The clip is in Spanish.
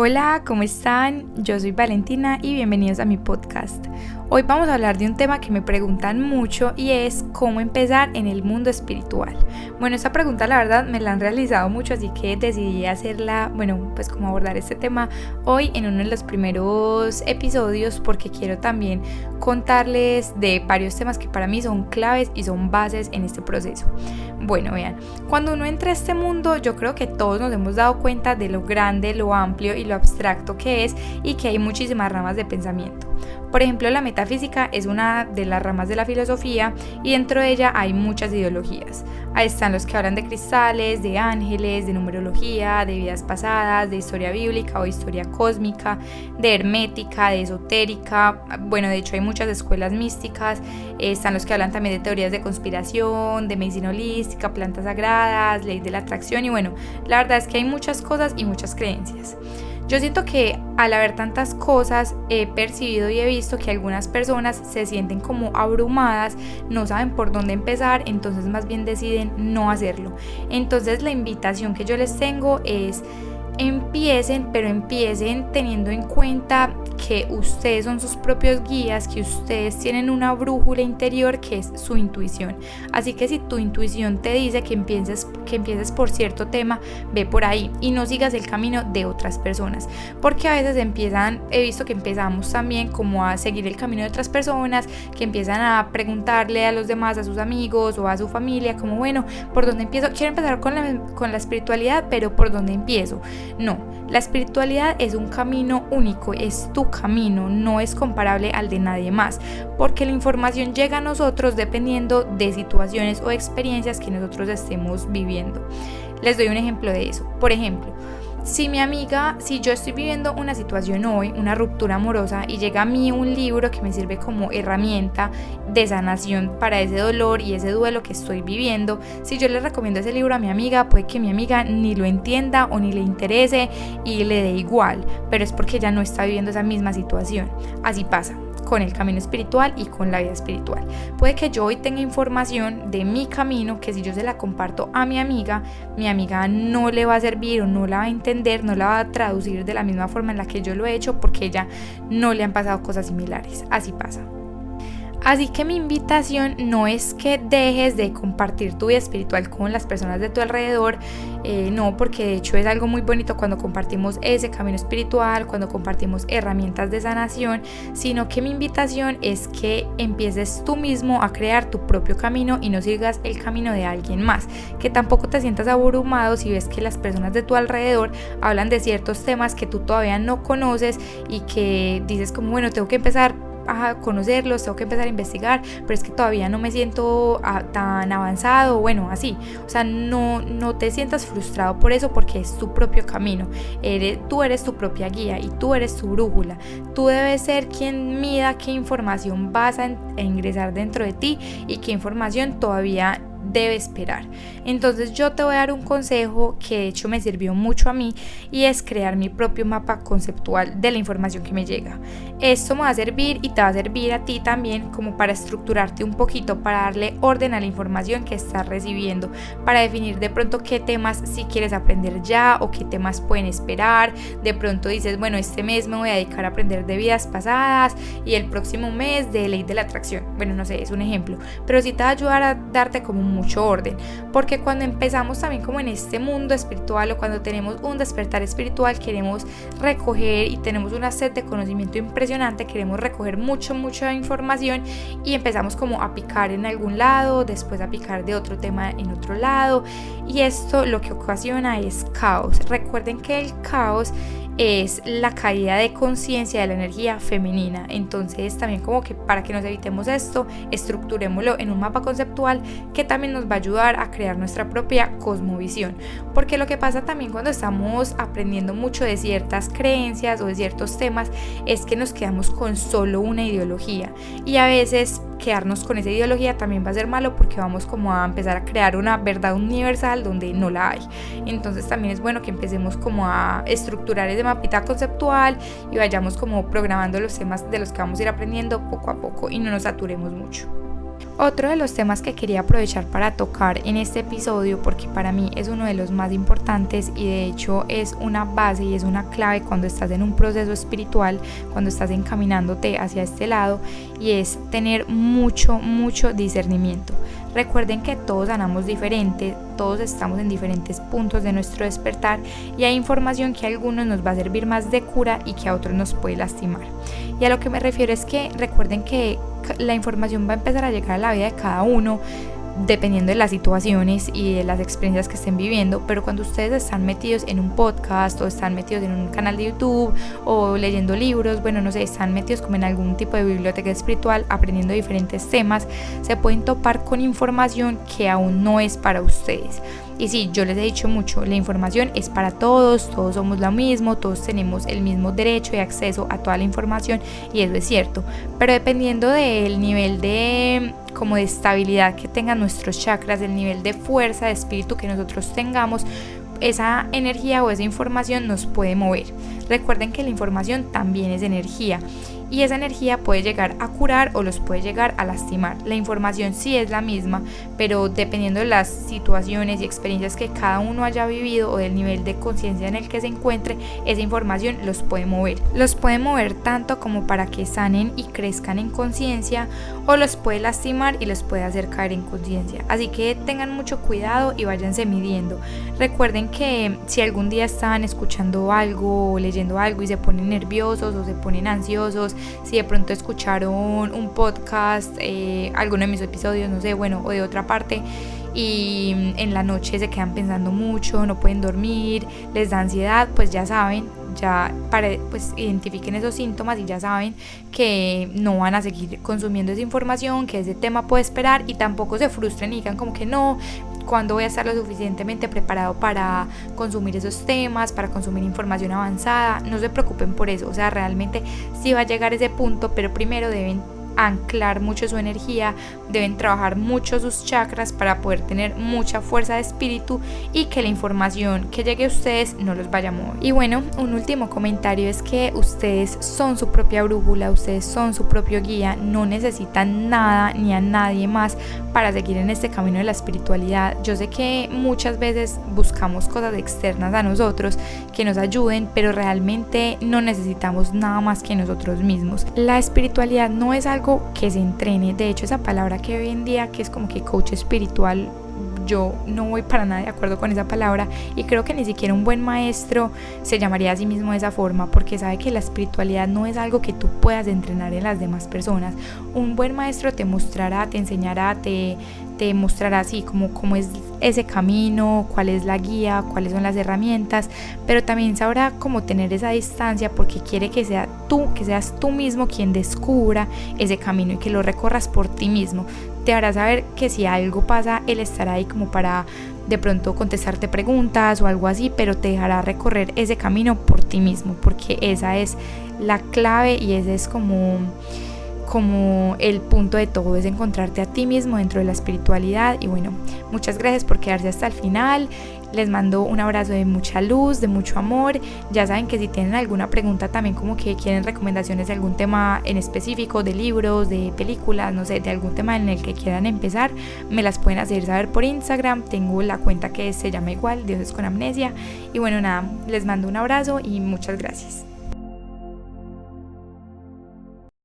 Hola, ¿cómo están? Yo soy Valentina y bienvenidos a mi podcast. Hoy vamos a hablar de un tema que me preguntan mucho y es cómo empezar en el mundo espiritual. Bueno, esta pregunta la verdad me la han realizado mucho, así que decidí hacerla, pues como abordar este tema hoy en uno de los primeros episodios, porque quiero también contarles de varios temas que para mí son claves y son bases en este proceso. Bueno, vean, cuando uno entra a este mundo, yo creo que todos nos hemos dado cuenta de lo grande, lo amplio y lo abstracto que es, y que hay muchísimas ramas de pensamiento. Por ejemplo, la metafísica es una de las ramas de la filosofía y dentro de ella hay muchas ideologías. Ahí están los que hablan de cristales, de ángeles, de numerología, de vidas pasadas, de historia bíblica o historia cósmica, de hermética, de esotérica. Bueno, de hecho hay muchas escuelas místicas. Están los que hablan también de teorías de conspiración, de medicina holística, plantas sagradas, ley de la atracción y bueno, la verdad es que hay muchas cosas y muchas creencias. Yo siento que al haber tantas cosas he percibido y he visto que algunas personas se sienten como abrumadas, no saben por dónde empezar, entonces más bien deciden no hacerlo. Entonces la invitación que yo les tengo es empiecen teniendo en cuenta que ustedes son sus propios guías, que ustedes tienen una brújula interior que es su intuición. Así que si tu intuición te dice que empieces por cierto tema, ve por ahí y no sigas el camino de otras personas, porque a veces he visto que empezamos también como a seguir el camino de otras personas, que empiezan a preguntarle a los demás, a sus amigos o a su familia, como bueno, ¿por dónde empiezo? Quiero empezar con la espiritualidad, pero ¿por dónde empiezo? No, la espiritualidad es un camino único, es tu camino, no es comparable al de nadie más, porque la información llega a nosotros dependiendo de situaciones o experiencias que nosotros estemos viviendo. Les doy un ejemplo de eso. Por ejemplo, si yo estoy viviendo una situación hoy, una ruptura amorosa, y llega a mí un libro que me sirve como herramienta de sanación para ese dolor y ese duelo que estoy viviendo, si yo le recomiendo ese libro a mi amiga, puede que mi amiga ni lo entienda o ni le interese y le dé igual, pero es porque ella no está viviendo esa misma situación. Así pasa con el camino espiritual y con la vida espiritual. Puede que yo hoy tenga información de mi camino que si yo se la comparto a mi amiga no le va a servir o no la va a entender, no la va a traducir de la misma forma en la que yo lo he hecho, porque ella no le han pasado cosas similares. Así pasa. Así que mi invitación no es que dejes de compartir tu vida espiritual con las personas de tu alrededor, no, porque de hecho es algo muy bonito cuando compartimos ese camino espiritual, cuando compartimos herramientas de sanación, sino que mi invitación es que empieces tú mismo a crear tu propio camino y no sigas el camino de alguien más, que tampoco te sientas abrumado si ves que las personas de tu alrededor hablan de ciertos temas que tú todavía no conoces y que dices como bueno, tengo que empezar a conocerlos, tengo que empezar a investigar, pero es que todavía no me siento tan avanzado, bueno, así, o sea, no te sientas frustrado por eso, porque es tu propio camino, tú eres tu propia guía y tú eres tu brújula, tú debes ser quien mida qué información vas a ingresar dentro de ti y qué información todavía debe esperar. Entonces yo te voy a dar un consejo que de hecho me sirvió mucho a mí, y es crear mi propio mapa conceptual de la información que me llega. Esto me va a servir y te va a servir a ti también como para estructurarte un poquito, para darle orden a la información que estás recibiendo, para definir de pronto qué temas si quieres aprender ya o qué temas pueden esperar. De pronto dices, bueno, este mes me voy a dedicar a aprender de vidas pasadas y el próximo mes de ley de la atracción. Bueno, no sé, es un ejemplo, pero sí te va a ayudar a darte como mucho orden, porque cuando empezamos también como en este mundo espiritual, o cuando tenemos un despertar espiritual, queremos recoger y tenemos una sed de conocimiento impresionante, queremos recoger mucha información y empezamos como a picar en algún lado, después a picar de otro tema en otro lado, y esto lo que ocasiona es caos. Recuerden que el caos es la caída de conciencia de la energía femenina. Entonces también como que para que nos evitemos esto, estructurémoslo en un mapa conceptual que también nos va a ayudar a crear nuestra propia cosmovisión, porque lo que pasa también cuando estamos aprendiendo mucho de ciertas creencias o de ciertos temas es que nos quedamos con solo una ideología, y a veces quedarnos con esa ideología también va a ser malo, porque vamos como a empezar a crear una verdad universal donde no la hay. Entonces también es bueno que empecemos como a estructurar ese mapita conceptual y vayamos como programando los temas de los que vamos a ir aprendiendo poco a poco y no nos saturemos mucho. Otro de los temas que quería aprovechar para tocar en este episodio, porque para mí es uno de los más importantes y de hecho es una base y es una clave cuando estás en un proceso espiritual, cuando estás encaminándote hacia este lado, y es tener mucho discernimiento. Recuerden que todos sanamos diferente, todos estamos en diferentes puntos de nuestro despertar y hay información que a algunos nos va a servir más de cura y que a otros nos puede lastimar. Y a lo que me refiero es que recuerden que la información va a empezar a llegar a la vida de cada uno dependiendo de las situaciones y de las experiencias que estén viviendo, pero cuando ustedes están metidos en un podcast o están metidos en un canal de YouTube o leyendo libros, bueno, no sé, están metidos como en algún tipo de biblioteca espiritual aprendiendo diferentes temas, se pueden topar con información que aún no es para ustedes. Y sí, yo les he dicho mucho, la información es para todos, todos somos lo mismo, todos tenemos el mismo derecho y acceso a toda la información y eso es cierto, pero dependiendo del nivel de estabilidad que tengan nuestros chakras, del nivel de fuerza, de espíritu que nosotros tengamos, esa energía o esa información nos puede mover. Recuerden que la información también es energía y esa energía puede llegar a curar o los puede llegar a lastimar. La información sí es la misma, pero dependiendo de las situaciones y experiencias que cada uno haya vivido o del nivel de conciencia en el que se encuentre, esa información los puede mover. Los puede mover tanto como para que sanen y crezcan en conciencia, o los puede lastimar y los puede hacer caer en conciencia. Así que tengan mucho cuidado y váyanse midiendo. Recuerden que si algún día están escuchando algo o leyendo algo y se ponen nerviosos o se ponen ansiosos, si de pronto escucharon un podcast, alguno de mis episodios, no sé, bueno, o de otra parte, y en la noche se quedan pensando mucho, no pueden dormir, les da ansiedad, pues ya saben, pues identifiquen esos síntomas y ya saben que no van a seguir consumiendo esa información, que ese tema puede esperar, y tampoco se frustren y digan como que no, ¿cuándo voy a estar lo suficientemente preparado para consumir esos temas, para consumir información avanzada? No se preocupen por eso, o sea, realmente sí va a llegar ese punto, pero primero deben anclar mucho su energía, deben trabajar mucho sus chakras para poder tener mucha fuerza de espíritu y que la información que llegue a ustedes no los vaya a mover. Y bueno, un último comentario es que ustedes son su propia brújula, ustedes son su propio guía, no necesitan nada ni a nadie más para seguir en este camino de la espiritualidad. Yo sé que muchas veces buscamos cosas externas a nosotros que nos ayuden, pero realmente no necesitamos nada más que nosotros mismos. La espiritualidad no es algo que se entrene. De hecho, esa palabra que hoy en día, que es como que coach espiritual, yo no voy para nada de acuerdo con esa palabra, y creo que ni siquiera un buen maestro se llamaría a sí mismo de esa forma, porque sabe que la espiritualidad no es algo que tú puedas entrenar en las demás personas. Un buen maestro te mostrará, te enseñará, te mostrará así cómo es ese camino, cuál es la guía, cuáles son las herramientas, pero también sabrá cómo tener esa distancia, porque quiere que seas tú mismo quien descubra ese camino y que lo recorras por ti mismo. Te hará saber que si algo pasa, él estará ahí como para de pronto contestarte preguntas o algo así, pero te dejará recorrer ese camino por ti mismo, porque esa es la clave y ese es como el punto de todo, es encontrarte a ti mismo dentro de la espiritualidad. Y bueno, muchas gracias por quedarse hasta el final. Les mando un abrazo de mucha luz, de mucho amor. Ya saben que si tienen alguna pregunta también, como que quieren recomendaciones de algún tema en específico, de libros, de películas, no sé, de algún tema en el que quieran empezar, me las pueden hacer saber por Instagram. Tengo la cuenta que se llama igual, Dioses con Amnesia. Y bueno, nada, les mando un abrazo y muchas gracias.